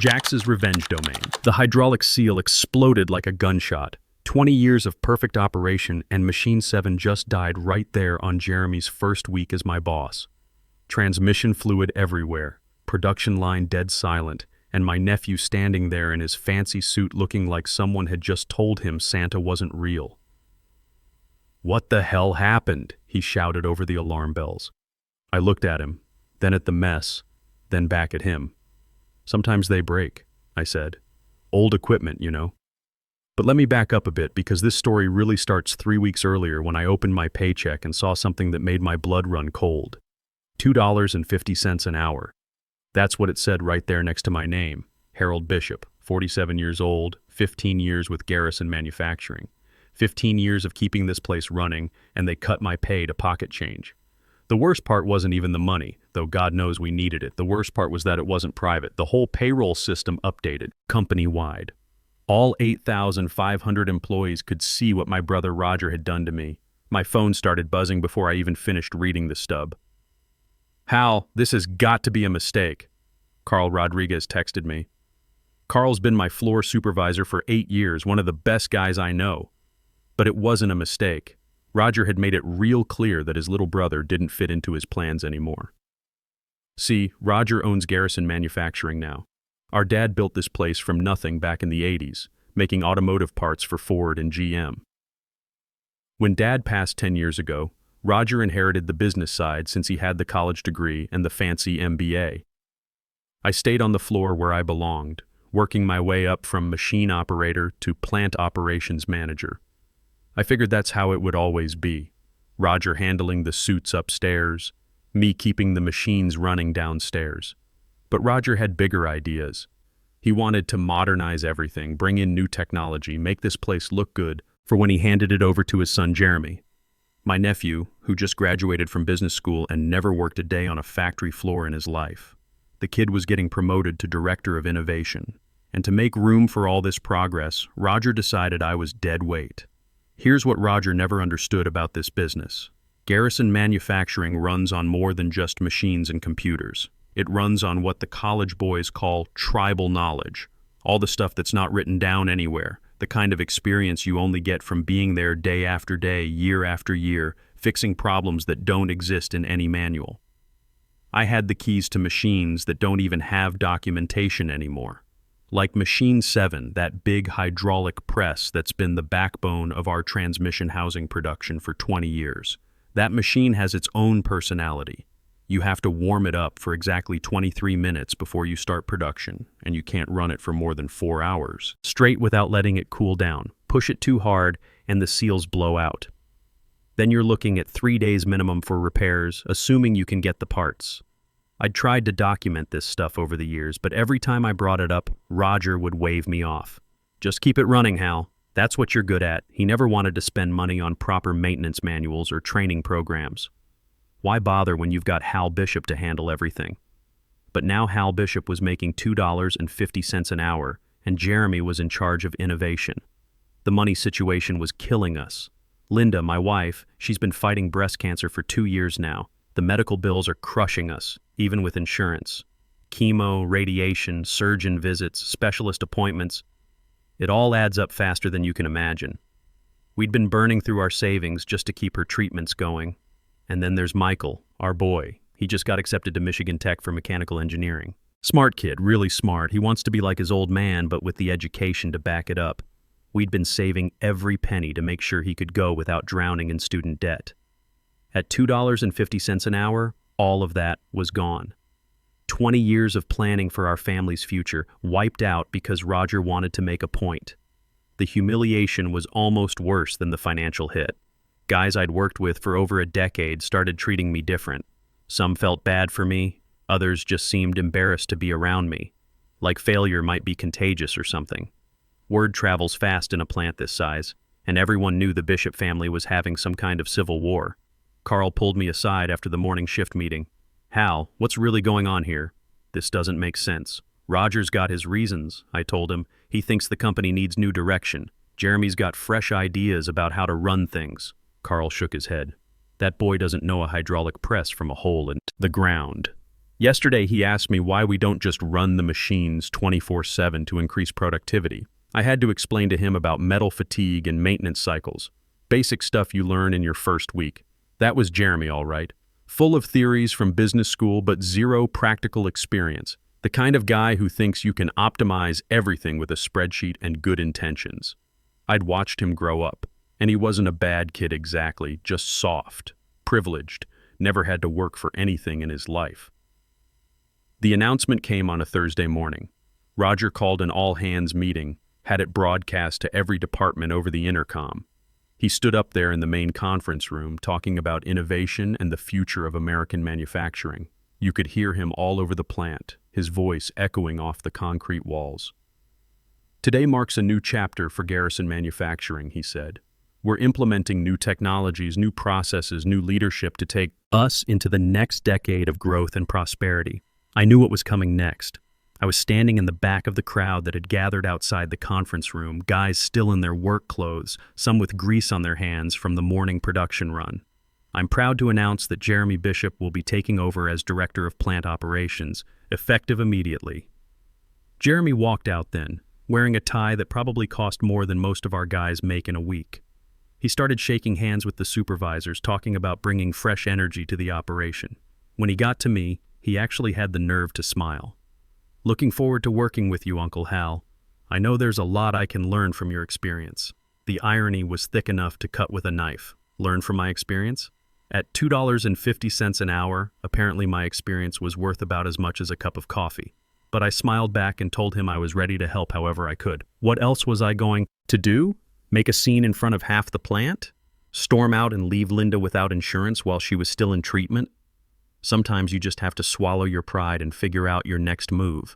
Jax's revenge domain. The hydraulic seal exploded like a gunshot. 20 years of perfect operation, and Machine 7 just died right there on Jeremy's first week as my boss. Transmission fluid everywhere, production line dead silent, and my nephew standing there in his fancy suit looking like someone had just told him Santa wasn't real. "What the hell happened?" he shouted over the alarm bells. I looked at him, then at the mess, then back at him. "Sometimes they break," I said. "Old equipment, you know." But let me back up a bit, because this story really starts 3 weeks earlier when I opened my paycheck and saw something that made my blood run cold. $2.50 an hour. That's what it said right there next to my name. Harold Bishop, 47 years old, 15 years with Garrison Manufacturing. 15 years of keeping this place running, and they cut my pay to pocket change. The worst part wasn't even the money, though God knows we needed it. The worst part was that it wasn't private. The whole payroll system updated, company-wide. All 8,500 employees could see what my brother Roger had done to me. My phone started buzzing before I even finished reading the stub. "Hal, this has got to be a mistake," Carl Rodriguez texted me. Carl's been my floor supervisor for 8 years, one of the best guys I know. But it wasn't a mistake. Roger had made it real clear that his little brother didn't fit into his plans anymore. See, Roger owns Garrison Manufacturing now. Our dad built this place from nothing back in the 80s, making automotive parts for Ford and GM. When Dad passed 10 years ago, Roger inherited the business side since he had the college degree and the fancy MBA. I stayed on the floor where I belonged, working my way up from machine operator to plant operations manager. I figured that's how it would always be. Roger handling the suits upstairs, me keeping the machines running downstairs. But Roger had bigger ideas. He wanted to modernize everything, bring in new technology, make this place look good for when he handed it over to his son Jeremy. My nephew, who just graduated from business school and never worked a day on a factory floor in his life. The kid was getting promoted to director of innovation. And to make room for all this progress, Roger decided I was dead weight. Here's what Roger never understood about this business. Garrison Manufacturing runs on more than just machines and computers. It runs on what the college boys call tribal knowledge. All the stuff that's not written down anywhere. The kind of experience you only get from being there day after day, year after year, fixing problems that don't exist in any manual. I had the keys to machines that don't even have documentation anymore. Like Machine 7, that big hydraulic press that's been the backbone of our transmission housing production for 20 years. That machine has its own personality. You have to warm it up for exactly 23 minutes before you start production, and you can't run it for more than 4 hours, straight without letting it cool down. Push it too hard, and the seals blow out. Then you're looking at 3 days minimum for repairs, assuming you can get the parts. I'd tried to document this stuff over the years, but every time I brought it up, Roger would wave me off. "Just keep it running, Hal. That's what you're good at." He never wanted to spend money on proper maintenance manuals or training programs. Why bother when you've got Hal Bishop to handle everything? But now Hal Bishop was making $2.50 an hour, and Jeremy was in charge of innovation. The money situation was killing us. Linda, my wife, she's been fighting breast cancer for 2 years now. The medical bills are crushing us, even with insurance. Chemo, radiation, surgeon visits, specialist appointments. It all adds up faster than you can imagine. We'd been burning through our savings just to keep her treatments going. And then there's Michael, our boy. He just got accepted to Michigan Tech for mechanical engineering. Smart kid, really smart. He wants to be like his old man, but with the education to back it up. We'd been saving every penny to make sure he could go without drowning in student debt. At $2.50 an hour, all of that was gone. 20 years of planning for our family's future wiped out because Roger wanted to make a point. The humiliation was almost worse than the financial hit. Guys I'd worked with for over a decade started treating me different. Some felt bad for me, others just seemed embarrassed to be around me, like failure might be contagious or something. Word travels fast in a plant this size, and everyone knew the Bishop family was having some kind of civil war. Carl pulled me aside after the morning shift meeting. "Hal, what's really going on here? This doesn't make sense." "Roger's got his reasons," I told him. "He thinks the company needs new direction. Jeremy's got fresh ideas about how to run things." Carl shook his head. "That boy doesn't know a hydraulic press from a hole in the ground. Yesterday, he asked me why we don't just run the machines 24/7 to increase productivity. I had to explain to him about metal fatigue and maintenance cycles. Basic stuff you learn in your first week. That was Jeremy, all right. Full of theories from business school, but zero practical experience. The kind of guy who thinks you can optimize everything with a spreadsheet and good intentions. I'd watched him grow up, and he wasn't a bad kid exactly, just soft, privileged, never had to work for anything in his life. The announcement came on a Thursday morning. Roger called an all-hands meeting, had it broadcast to every department over the intercom. He stood up there in the main conference room talking about innovation and the future of American manufacturing. You could hear him all over the plant, his voice echoing off the concrete walls. Today marks a new chapter for Garrison Manufacturing, he said. We're implementing new technologies, new processes, new leadership to take us into the next decade of growth and prosperity. I knew what was coming next. I was standing in the back of the crowd that had gathered outside the conference room, guys still in their work clothes, some with grease on their hands from the morning production run. I'm proud to announce that Jeremy Bishop will be taking over as Director of Plant Operations, effective immediately. Jeremy walked out then, wearing a tie that probably cost more than most of our guys make in a week. He started shaking hands with the supervisors, talking about bringing fresh energy to the operation. When he got to me, he actually had the nerve to smile. Looking forward to working with you, Uncle Hal. I know there's a lot I can learn from your experience. The irony was thick enough to cut with a knife. Learn from my experience? At $2.50 an hour, apparently my experience was worth about as much as a cup of coffee. But I smiled back and told him I was ready to help however I could. What else was I going to do? Make a scene in front of half the plant? Storm out and leave Linda without insurance while she was still in treatment? Sometimes you just have to swallow your pride and figure out your next move.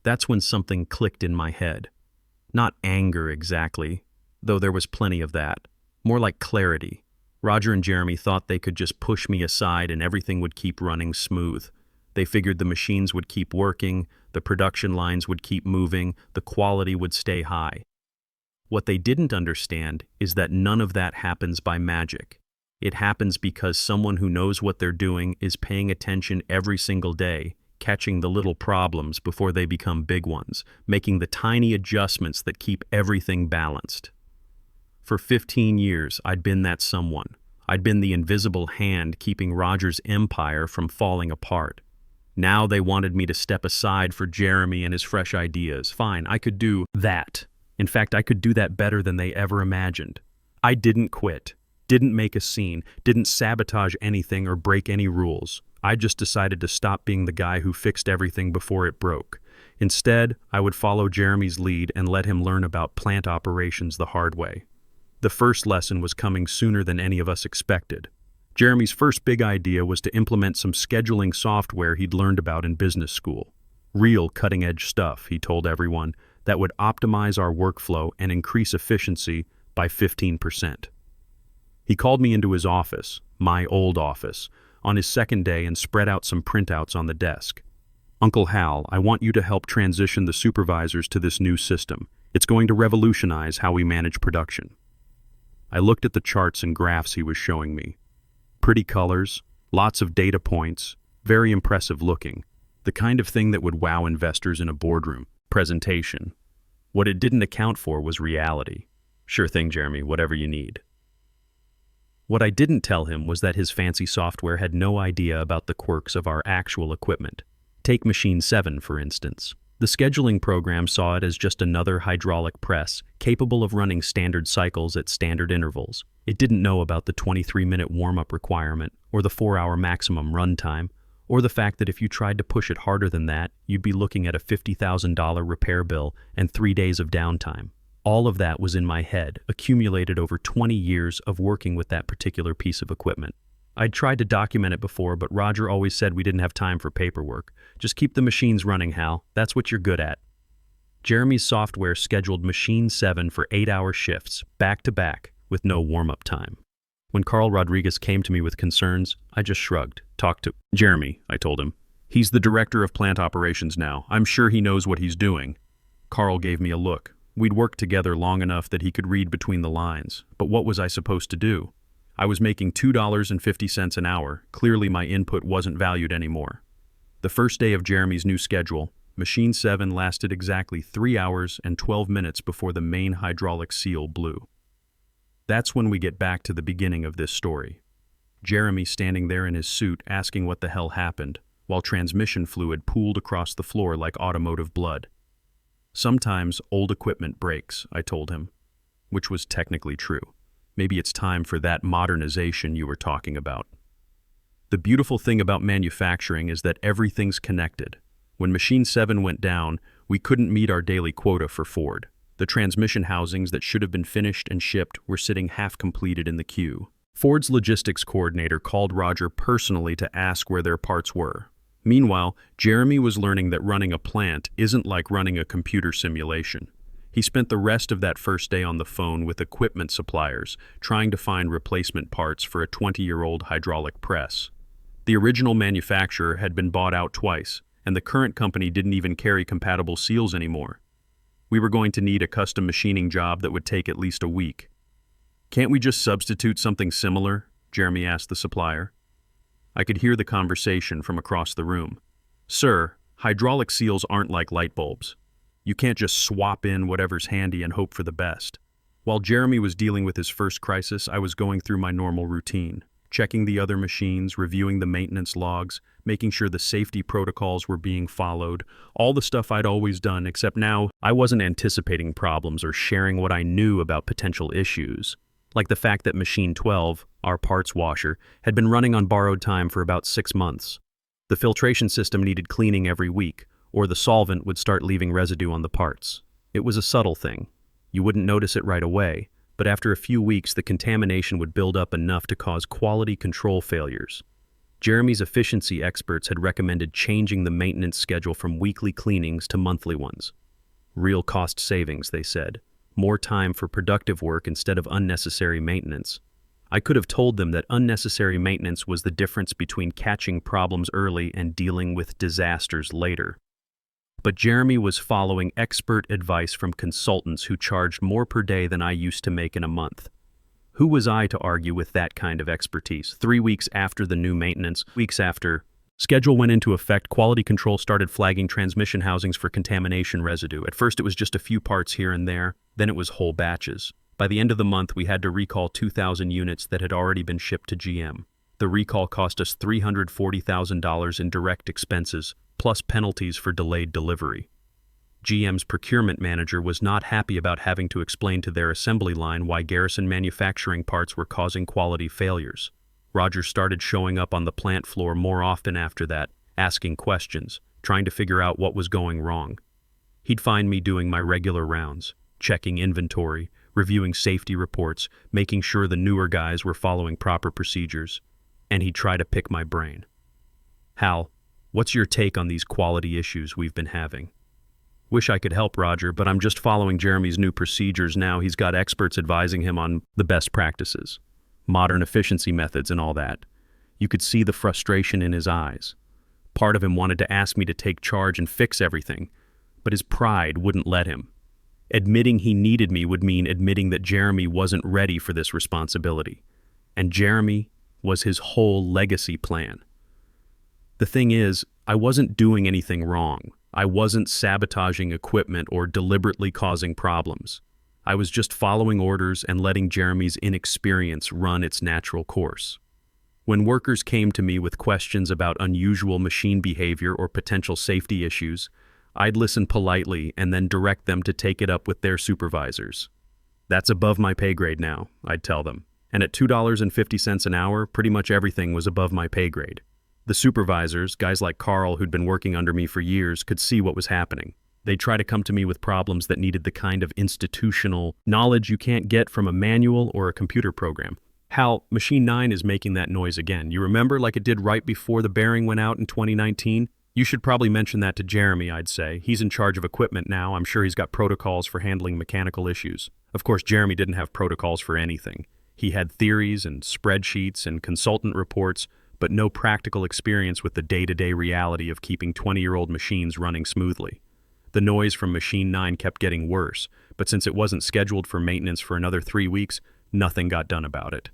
That's when something clicked in my head. Not anger exactly, though there was plenty of that. More like clarity. Roger and Jeremy thought they could just push me aside and everything would keep running smooth. They figured the machines would keep working, the production lines would keep moving, the quality would stay high. What they didn't understand is that none of that happens by magic. It happens because someone who knows what they're doing is paying attention every single day, catching the little problems before they become big ones, making the tiny adjustments that keep everything balanced. For 15 years, I'd been that someone. I'd been the invisible hand keeping Roger's empire from falling apart. Now they wanted me to step aside for Jeremy and his fresh ideas. Fine, I could do that. In fact, I could do that better than they ever imagined. I didn't quit. Didn't make a scene, didn't sabotage anything or break any rules. I just decided to stop being the guy who fixed everything before it broke. Instead, I would follow Jeremy's lead and let him learn about plant operations the hard way. The first lesson was coming sooner than any of us expected. Jeremy's first big idea was to implement some scheduling software he'd learned about in business school. Real cutting-edge stuff, he told everyone, that would optimize our workflow and increase efficiency by 15%. He called me into his office, my old office, on his second day and spread out some printouts on the desk. Uncle Hal, I want you to help transition the supervisors to this new system. It's going to revolutionize how we manage production. I looked at the charts and graphs he was showing me. Pretty colors, lots of data points, very impressive looking. The kind of thing that would wow investors in a boardroom presentation. What it didn't account for was reality. Sure thing, Jeremy, whatever you need. What I didn't tell him was that his fancy software had no idea about the quirks of our actual equipment. Take Machine 7, for instance. The scheduling program saw it as just another hydraulic press, capable of running standard cycles at standard intervals. It didn't know about the 23-minute warm-up requirement, or the 4-hour maximum runtime, or the fact that if you tried to push it harder than that, you'd be looking at a $50,000 repair bill and 3 days of downtime. All of that was in my head, accumulated over 20 years of working with that particular piece of equipment. I'd tried to document it before, but Roger always said we didn't have time for paperwork. Just keep the machines running, Hal. That's what you're good at. Jeremy's software scheduled Machine 7 for 8-hour shifts, back-to-back, with no warm-up time. When Carl Rodriguez came to me with concerns, I just shrugged. Talk to Jeremy, I told him. He's the director of plant operations now. I'm sure he knows what he's doing. Carl gave me a look. We'd worked together long enough that he could read between the lines. But what was I supposed to do? I was making $2.50 an hour. Clearly my input wasn't valued anymore. The first day of Jeremy's new schedule, Machine 7 lasted exactly 3 hours and 12 minutes before the main hydraulic seal blew. That's when we get back to the beginning of this story. Jeremy standing there in his suit asking what the hell happened, while transmission fluid pooled across the floor like automotive blood. Sometimes old equipment breaks, I told him, which was technically true. Maybe it's time for that modernization you were talking about. The beautiful thing about manufacturing is that everything's connected. When Machine 7 went down, we couldn't meet our daily quota for Ford. The transmission housings that should have been finished and shipped were sitting half-completed in the queue. Ford's logistics coordinator called Roger personally to ask where their parts were. Meanwhile, Jeremy was learning that running a plant isn't like running a computer simulation. He spent the rest of that first day on the phone with equipment suppliers, trying to find replacement parts for a 20-year-old hydraulic press. The original manufacturer had been bought out twice, and the current company didn't even carry compatible seals anymore. We were going to need a custom machining job that would take at least a week. "Can't we just substitute something similar?" Jeremy asked the supplier. I could hear the conversation from across the room. "Sir, hydraulic seals aren't like light bulbs. You can't just swap in whatever's handy and hope for the best." While Jeremy was dealing with his first crisis, I was going through my normal routine, checking the other machines, reviewing the maintenance logs, making sure the safety protocols were being followed, all the stuff I'd always done, except now I wasn't anticipating problems or sharing what I knew about potential issues. Like the fact that Machine 12, our parts washer, had been running on borrowed time for about 6 months. The filtration system needed cleaning every week, or the solvent would start leaving residue on the parts. It was a subtle thing. You wouldn't notice it right away, but after a few weeks the contamination would build up enough to cause quality control failures. Jeremy's efficiency experts had recommended changing the maintenance schedule from weekly cleanings to monthly ones. Real cost savings, they said. More time for productive work instead of unnecessary maintenance. I could have told them that unnecessary maintenance was the difference between catching problems early and dealing with disasters later. But Jeremy was following expert advice from consultants who charged more per day than I used to make in a month. Who was I to argue with that kind of expertise? 3 weeks after the new maintenance, weeks after schedule went into effect, quality control started flagging transmission housings for contamination residue. At first it was just a few parts here and there, then it was whole batches. By the end of the month, we had to recall 2,000 units that had already been shipped to GM. The recall cost us $340,000 in direct expenses, plus penalties for delayed delivery. GM's procurement manager was not happy about having to explain to their assembly line why Garrison manufacturing parts were causing quality failures. Roger started showing up on the plant floor more often after that, asking questions, trying to figure out what was going wrong. He'd find me doing my regular rounds, checking inventory, reviewing safety reports, making sure the newer guys were following proper procedures, and he'd try to pick my brain. "Hal, what's your take on these quality issues we've been having?" "Wish I could help, Roger, but I'm just following Jeremy's new procedures now. He's got experts advising him on the best practices, modern efficiency methods and all that." You could see the frustration in his eyes. Part of him wanted to ask me to take charge and fix everything, but his pride wouldn't let him. Admitting he needed me would mean admitting that Jeremy wasn't ready for this responsibility. And Jeremy was his whole legacy plan. The thing is, I wasn't doing anything wrong. I wasn't sabotaging equipment or deliberately causing problems. I was just following orders and letting Jeremy's inexperience run its natural course. When workers came to me with questions about unusual machine behavior or potential safety issues, I'd listen politely and then direct them to take it up with their supervisors. "That's above my pay grade now," I'd tell them. And at $2.50 an hour, pretty much everything was above my pay grade. The supervisors, guys like Carl who'd been working under me for years, could see what was happening. They'd try to come to me with problems that needed the kind of institutional knowledge you can't get from a manual or a computer program. "Hal, Machine 9 is making that noise again. You remember, like it did right before the bearing went out in 2019? You should probably mention that to Jeremy," I'd say. "He's in charge of equipment now. I'm sure he's got protocols for handling mechanical issues." Of course, Jeremy didn't have protocols for anything. He had theories and spreadsheets and consultant reports, but no practical experience with the day-to-day reality of keeping 20-year-old machines running smoothly. The noise from Machine 9 kept getting worse, but since it wasn't scheduled for maintenance for another 3 weeks, nothing got done about it.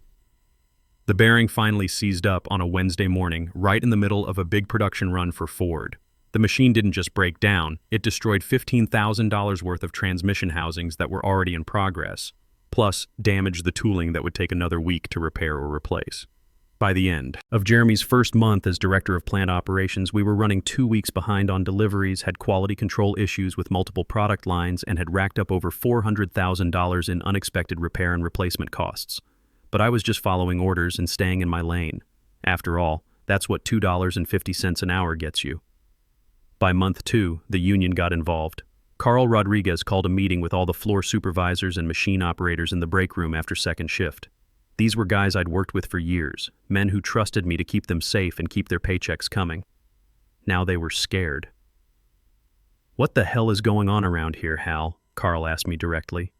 The bearing finally seized up on a Wednesday morning, right in the middle of a big production run for Ford. The machine didn't just break down, it destroyed $15,000 worth of transmission housings that were already in progress, plus damaged the tooling that would take another week to repair or replace. By the end of Jeremy's first month as director of plant operations, we were running 2 weeks behind on deliveries, had quality control issues with multiple product lines, and had racked up over $400,000 in unexpected repair and replacement costs. But I was just following orders and staying in my lane. After all, that's what $2.50 an hour gets you. By month 2, the union got involved. Carl Rodriguez called a meeting with all the floor supervisors and machine operators in the break room after second shift. These were guys I'd worked with for years, men who trusted me to keep them safe and keep their paychecks coming. Now they were scared. "What the hell is going on around here, Hal?" Carl asked me directly.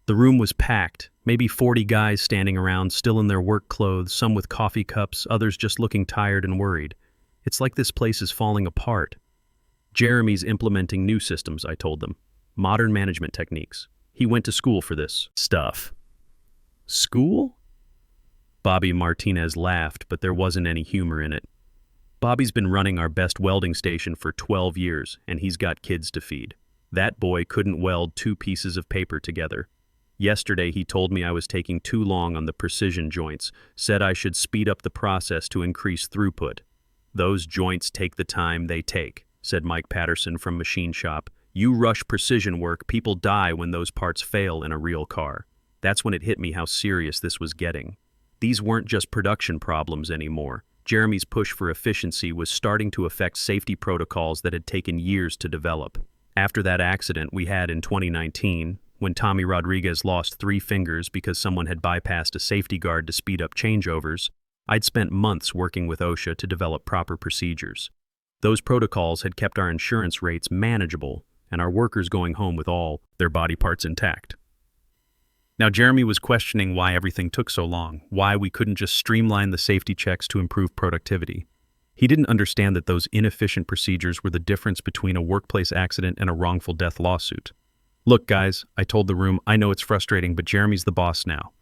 The room was packed, maybe 40 guys standing around, still in their work clothes, some with coffee cups, others just looking tired and worried. It's like this place is falling apart. "Jeremy's implementing new systems," I told them. "Modern management techniques. He went to school for this stuff." "School?" Bobby Martinez laughed, but there wasn't any humor in it. "Bobby's been running our best welding station for 12 years, and he's got kids to feed. That boy couldn't weld 2 pieces of paper together. Yesterday he told me I was taking too long on the precision joints, said I should speed up the process to increase throughput. Those joints take the time they take," said Mike Patterson from Machine Shop. "You rush precision work, people die when those parts fail in a real car." That's when it hit me how serious this was getting. These weren't just production problems anymore. Jeremy's push for efficiency was starting to affect safety protocols that had taken years to develop. After that accident we had in 2019, when Tommy Rodriguez lost 3 fingers because someone had bypassed a safety guard to speed up changeovers, I'd spent months working with OSHA to develop proper procedures. Those protocols had kept our insurance rates manageable and our workers going home with all their body parts intact. Now Jeremy was questioning why everything took so long, why we couldn't just streamline the safety checks to improve productivity. He didn't understand that those inefficient procedures were the difference between a workplace accident and a wrongful death lawsuit. "Look, guys," I told the room, "I know it's frustrating, but Jeremy's the boss now."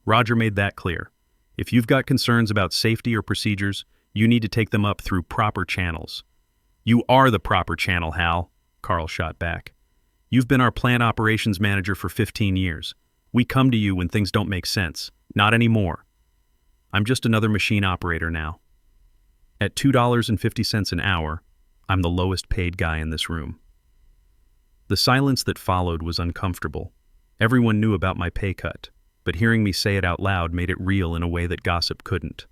Roger made that clear. "If you've got concerns about safety or procedures, you need to take them up through proper channels." "You are the proper channel, Hal," Carl shot back. "You've been our plant operations manager for 15 years. We come to you when things don't make sense. Not anymore. I'm just another machine operator now. At $2.50 an hour, I'm the lowest paid guy in this room." The silence that followed was uncomfortable. Everyone knew about my pay cut, but hearing me say it out loud made it real in a way that gossip couldn't.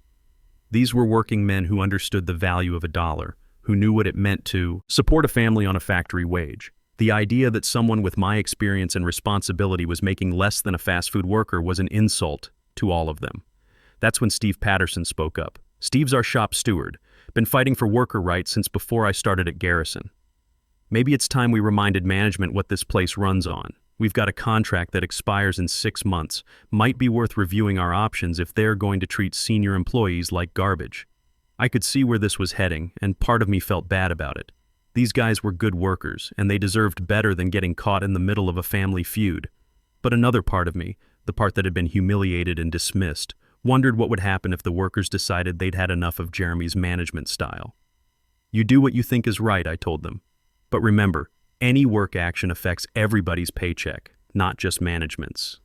These were working men who understood the value of a dollar, who knew what it meant to support a family on a factory wage. The idea that someone with my experience and responsibility was making less than a fast food worker was an insult to all of them. That's when Steve Patterson spoke up. "Steve's our shop steward, been fighting for worker rights since before I started at Garrison. Maybe it's time we reminded management what this place runs on. We've got a contract that expires in 6 months. Might be worth reviewing our options if they're going to treat senior employees like garbage." I could see where this was heading, and part of me felt bad about it. These guys were good workers, and they deserved better than getting caught in the middle of a family feud. But another part of me, the part that had been humiliated and dismissed, wondered what would happen if the workers decided they'd had enough of Jeremy's management style. "You do what you think is right," I told them. "But remember, any work action affects everybody's paycheck, not just management's."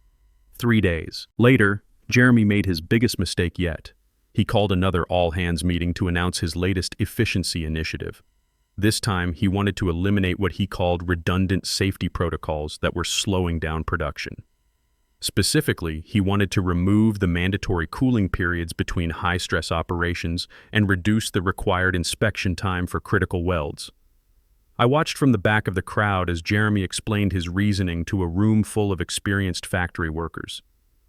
3 days later, Jeremy made his biggest mistake yet. He called another all-hands meeting to announce his latest efficiency initiative. This time, he wanted to eliminate what he called redundant safety protocols that were slowing down production. Specifically, he wanted to remove the mandatory cooling periods between high-stress operations and reduce the required inspection time for critical welds. I watched from the back of the crowd as Jeremy explained his reasoning to a room full of experienced factory workers.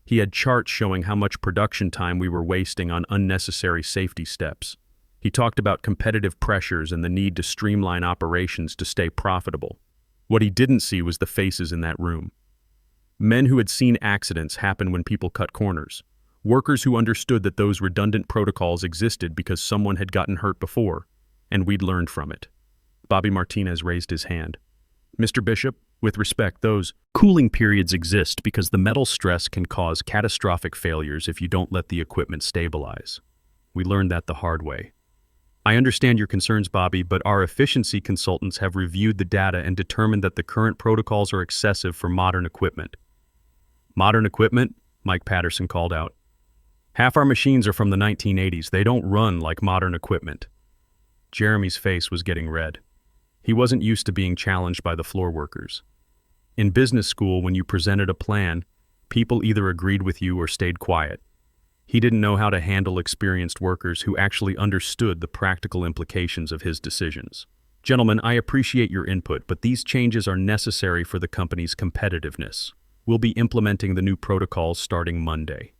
He had charts showing how much production time we were wasting on unnecessary safety steps. He talked about competitive pressures and the need to streamline operations to stay profitable. What he didn't see was the faces in that room. Men who had seen accidents happen when people cut corners. Workers who understood that those redundant protocols existed because someone had gotten hurt before, and we'd learned from it. Bobby Martinez raised his hand. "Mr. Bishop, With respect, those cooling periods exist because the metal stress can cause catastrophic failures if you don't let the equipment stabilize. We learned that the hard way. I understand your concerns, Bobby, but our efficiency consultants have reviewed the data and determined that the current protocols are excessive for modern equipment. Modern equipment? Mike Patterson called out. Half our machines are from the 1980s. They don't run like modern equipment. Jeremy's face was getting red. He wasn't used to being challenged by the floor workers. In business school, when you presented a plan, people either agreed with you or stayed quiet. He didn't know how to handle experienced workers who actually understood the practical implications of his decisions. Gentlemen, I appreciate your input, but these changes are necessary for the company's competitiveness. We'll be implementing the new protocols starting Monday.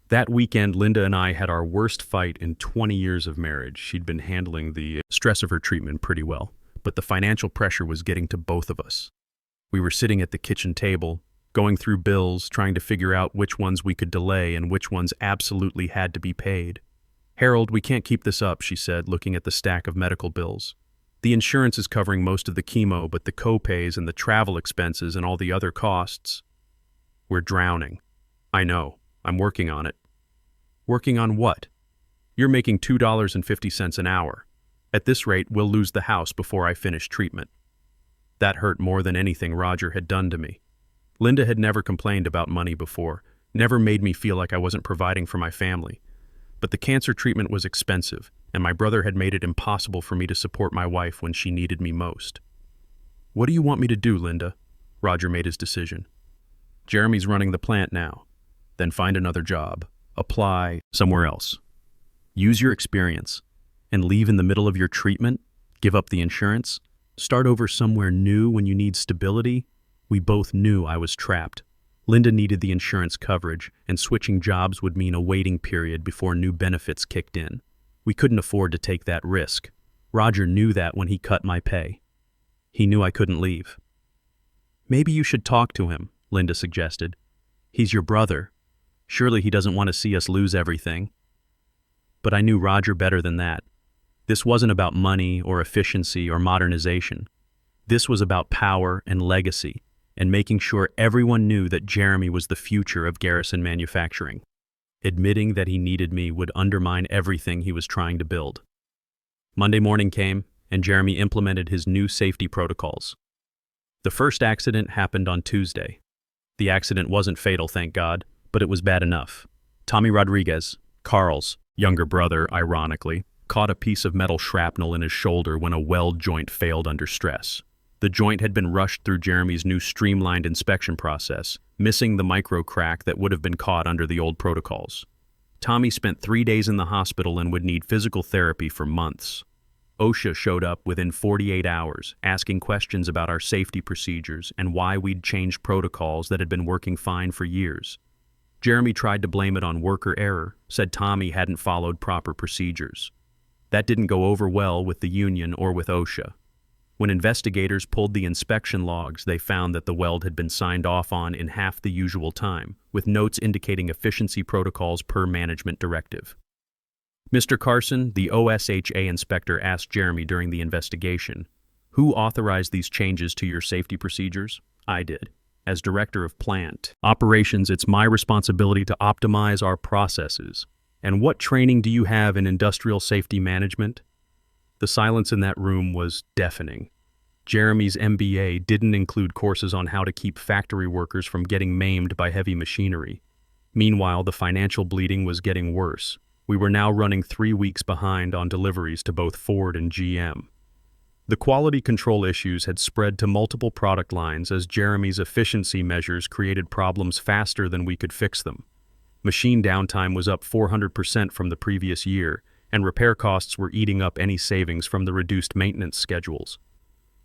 That weekend, Linda and I had our worst fight in 20 years of marriage. She'd been handling the stress of her treatment pretty well, but the financial pressure was getting to both of us. We were sitting at the kitchen table, going through bills, trying to figure out which ones we could delay and which ones absolutely had to be paid. Harold, we can't keep this up, she said, looking at the stack of medical bills. The insurance is covering most of the chemo, but the co-pays and the travel expenses and all the other costs. We're drowning. I know. I'm working on it. Working on what? You're making $2.50 an hour. At this rate, we'll lose the house before I finish treatment. That hurt more than anything Roger had done to me. Linda had never complained about money before, never made me feel like I wasn't providing for my family. But the cancer treatment was expensive, and my brother had made it impossible for me to support my wife when she needed me most. What do you want me to do, Linda? Roger made his decision. Jeremy's running the plant now. Then find another job. Apply somewhere else. Use your experience. And leave in the middle of your treatment? Give up the insurance? Start over somewhere new when you need stability? We both knew I was trapped. Linda needed the insurance coverage, and switching jobs would mean a waiting period before new benefits kicked in. We couldn't afford to take that risk. Roger knew that when he cut my pay. He knew I couldn't leave. Maybe you should talk to him, Linda suggested. He's your brother. Surely he doesn't want to see us lose everything. But I knew Roger better than that. This wasn't about money or efficiency or modernization. This was about power and legacy, and making sure everyone knew that Jeremy was the future of Garrison Manufacturing. Admitting that he needed me would undermine everything he was trying to build. Monday morning came, and Jeremy implemented his new safety protocols. The first accident happened on Tuesday. The accident wasn't fatal, thank God, but it was bad enough. Tommy Rodriguez, Carl's younger brother, ironically, caught a piece of metal shrapnel in his shoulder when a weld joint failed under stress. The joint had been rushed through Jeremy's new streamlined inspection process, missing the micro crack that would have been caught under the old protocols. Tommy spent 3 days in the hospital and would need physical therapy for months. OSHA showed up within 48 hours, asking questions about our safety procedures and why we'd changed protocols that had been working fine for years. Jeremy tried to blame it on worker error, said Tommy hadn't followed proper procedures. That didn't go over well with the union or with OSHA. When investigators pulled the inspection logs, they found that the weld had been signed off on in half the usual time, with notes indicating efficiency protocols per management directive. Mr. Carson, the OSHA inspector, asked Jeremy during the investigation, "Who authorized these changes to your safety procedures?" I did. As director of plant operations, it's my responsibility to optimize our processes. And what training do you have in industrial safety management? The silence in that room was deafening. Jeremy's MBA didn't include courses on how to keep factory workers from getting maimed by heavy machinery. Meanwhile, the financial bleeding was getting worse. We were now running 3 weeks behind on deliveries to both Ford and GM. The quality control issues had spread to multiple product lines as Jeremy's efficiency measures created problems faster than we could fix them. Machine downtime was up 400% from the previous year, and repair costs were eating up any savings from the reduced maintenance schedules.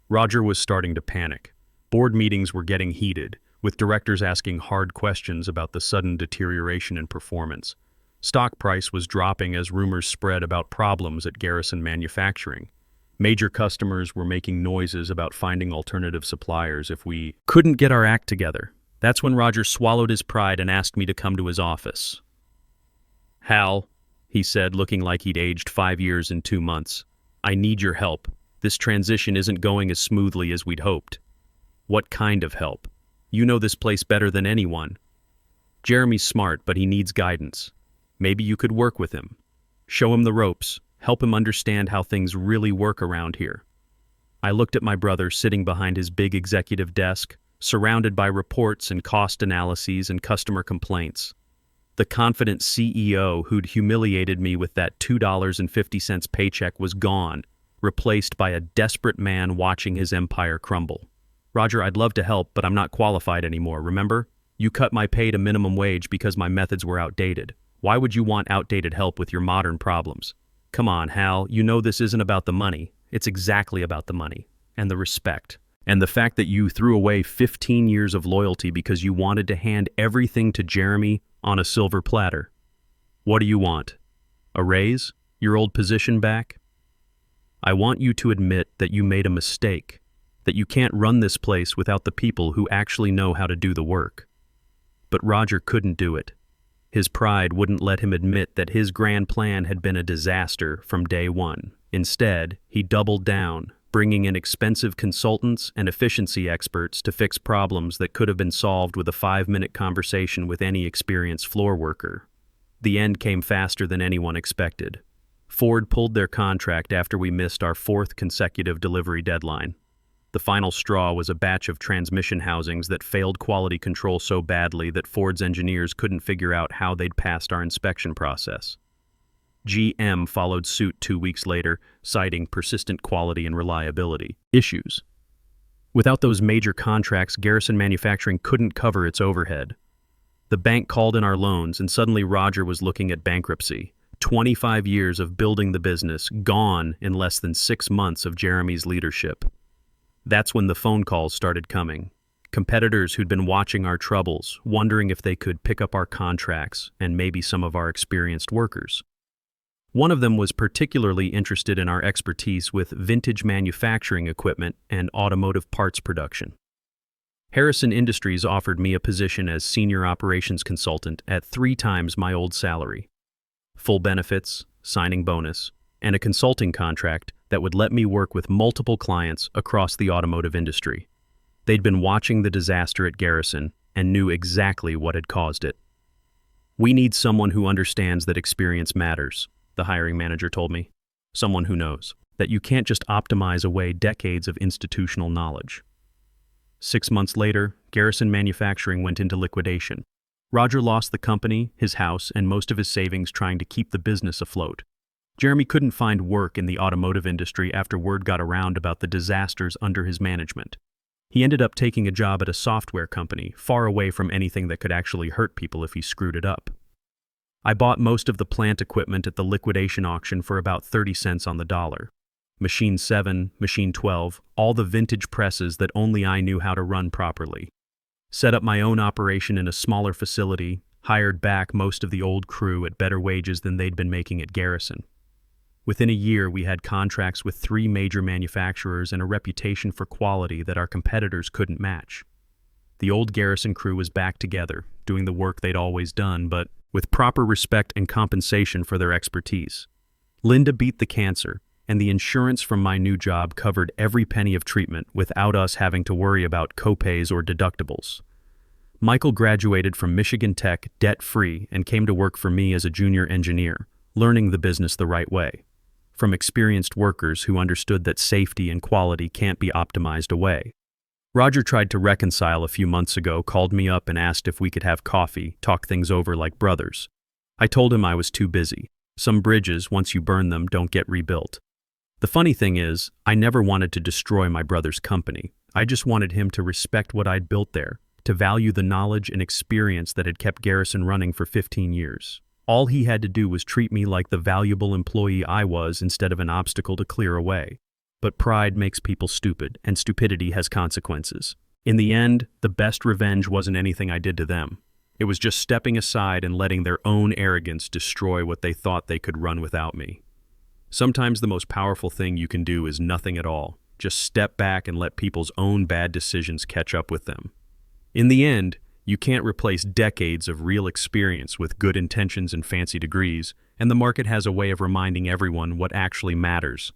Roger was starting to panic. Board meetings were getting heated, with directors asking hard questions about the sudden deterioration in performance. Stock price was dropping as rumors spread about problems at Garrison Manufacturing. Major customers were making noises about finding alternative suppliers if we couldn't get our act together. That's when Roger swallowed his pride and asked me to come to his office. "Hal," he said, looking like he'd aged 5 years in 2 months, "I need your help. This transition isn't going as smoothly as we'd hoped." What kind of help? You know this place better than anyone. Jeremy's smart, but he needs guidance. Maybe you could work with him. Show him the ropes. Help him understand how things really work around here. I looked at my brother sitting behind his big executive desk, surrounded by reports and cost analyses and customer complaints. The confident CEO who'd humiliated me with that $2.50 paycheck was gone, replaced by a desperate man watching his empire crumble. Roger, I'd love to help, but I'm not qualified anymore, remember? You cut my pay to minimum wage because my methods were outdated. Why would you want outdated help with your modern problems? Come on, Hal, you know this isn't about the money. It's exactly about the money and the respect. And the fact that you threw away 15 years of loyalty because you wanted to hand everything to Jeremy on a silver platter. What do you want? A raise? Your old position back? I want you to admit that you made a mistake, that you can't run this place without the people who actually know how to do the work. But Roger couldn't do it. His pride wouldn't let him admit that his grand plan had been a disaster from day one. Instead, he doubled down, bringing in expensive consultants and efficiency experts to fix problems that could have been solved with a 5-minute conversation with any experienced floor worker. The end came faster than anyone expected. Ford pulled their contract after we missed our 4th consecutive delivery deadline. The final straw was a batch of transmission housings that failed quality control so badly that Ford's engineers couldn't figure out how they'd passed our inspection process. GM followed suit 2 weeks later, citing persistent quality and reliability issues. Without those major contracts, Garrison Manufacturing couldn't cover its overhead. The bank called in our loans, and suddenly Roger was looking at bankruptcy. 25 years of building the business, gone in less than 6 months of Jeremy's leadership. That's when the phone calls started coming. Competitors who'd been watching our troubles, wondering if they could pick up our contracts and maybe some of our experienced workers. One of them was particularly interested in our expertise with vintage manufacturing equipment and automotive parts production. Harrison Industries offered me a position as senior operations consultant at 3 times my old salary. Full benefits, signing bonus, and a consulting contract that would let me work with multiple clients across the automotive industry. They'd been watching the disaster at Garrison and knew exactly what had caused it. "We need someone who understands that experience matters," the hiring manager told me. "Someone who knows that you can't just optimize away decades of institutional knowledge." 6 months later, Garrison Manufacturing went into liquidation. Roger lost the company, his house, and most of his savings trying to keep the business afloat. Jeremy couldn't find work in the automotive industry after word got around about the disasters under his management. He ended up taking a job at a software company, far away from anything that could actually hurt people if he screwed it up. I bought most of the plant equipment at the liquidation auction for about 30 cents on the dollar. Machine 7, Machine 12, all the vintage presses that only I knew how to run properly. Set up my own operation in a smaller facility, hired back most of the old crew at better wages than they'd been making at Garrison. Within a year, we had contracts with 3 major manufacturers and a reputation for quality that our competitors couldn't match. The old Garrison crew was back together, doing the work they'd always done, but with proper respect and compensation for their expertise. Linda beat the cancer, and the insurance from my new job covered every penny of treatment without us having to worry about copays or deductibles. Michael graduated from Michigan Tech debt-free and came to work for me as a junior engineer, learning the business the right way, from experienced workers who understood that safety and quality can't be optimized away. Roger tried to reconcile a few months ago, called me up and asked if we could have coffee, talk things over like brothers. I told him I was too busy. Some bridges, once you burn them, don't get rebuilt. The funny thing is, I never wanted to destroy my brother's company. I just wanted him to respect what I'd built there, to value the knowledge and experience that had kept Garrison running for 15 years. All he had to do was treat me like the valuable employee I was instead of an obstacle to clear away. But pride makes people stupid, and stupidity has consequences. In the end, the best revenge wasn't anything I did to them. It was just stepping aside and letting their own arrogance destroy what they thought they could run without me. Sometimes the most powerful thing you can do is nothing at all. Just step back and let people's own bad decisions catch up with them. In the end, you can't replace decades of real experience with good intentions and fancy degrees, and the market has a way of reminding everyone what actually matters.